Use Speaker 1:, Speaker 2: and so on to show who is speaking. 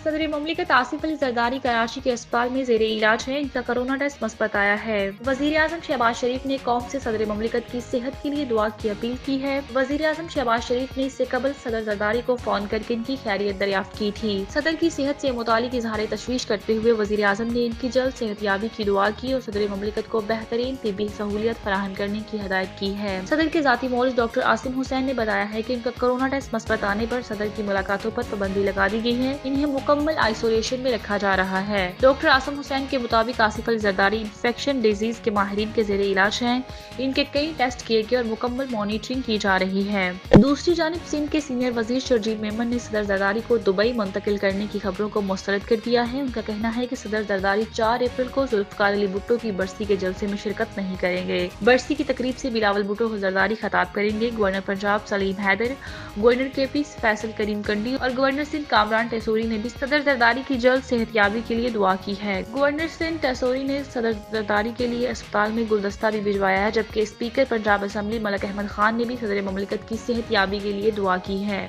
Speaker 1: सदर ममलिकत आसिफ अली जरदारी कराची के अस्पताल में जेर इलाज है। इनका कोरोना टेस्ट मस्बत आया है। वजीर आजम शहबाज शरीफ ने कौम से सदर ममलिकत की सेहत के लिए दुआ की अपील की है। वजीर आजम शहबाज शरीफ ने इससे कबल सदर जरदारी को फोन करके इनकी खैरियत दरियाफ्त की थी। सदर की सेहत से मुतालिक इजहार तशवीश करते हुए वजीर आजम ने इनकी जल्द सेहतयाबी की दुआ की और सदर ममलिकत को बेहतरीन तिब्बी सहूलियत फराहम करने की हिदायत की है। सदर के जाती मौलवी डॉक्टर आसिम हुसैन ने बताया है कि इनका कोरोना टेस्ट मस्बत आने पर सदर की मुलाकातों पर पाबंदी लगा दी गई है। इन्हें मुकम्मल आइसोलेशन में रखा जा रहा है। डॉक्टर आसिम हुसैन के मुताबिक आसिफ अली जरदारी इंफेक्शन डिजीज के माहिरीन के जेर इलाज हैं। इनके कई टेस्ट किए गए और मुकम्मल मॉनिटरिंग की जा रही है। दूसरी जानिब सिंध के सीनियर वजीर शर्जील मेमन ने सदर जरदारी को दुबई मुंतकिल करने की खबरों को मुस्तरद कर दिया है। उनका कहना है कि सदर जरदारी 4 अप्रैल को जुल्फकार अली भुट्टो की बरसी के जलसे में शिरकत नहीं करेंगे। बरसी की तकरीब से बिलावल भुट्टो को जरदारी खिताब करेंगे। Governor Punjab Saleem Haider, governor KP Faisal Karim Kundi और गवर्नर सिंध कामरान टेसोरी ने भी सदर जरदारी की जल्द सेहतयाबी के लिए दुआ की है। गवर्नर सिंध टेसोरी ने सदर जरदारी के लिए अस्पताल में गुलदस्ता भी भिजवाया है, जबकि स्पीकर पंजाब असेंबली मलिक अहमद खान ने भी सदर ममलिकत की सेहतयाबी के लिए दुआ की है।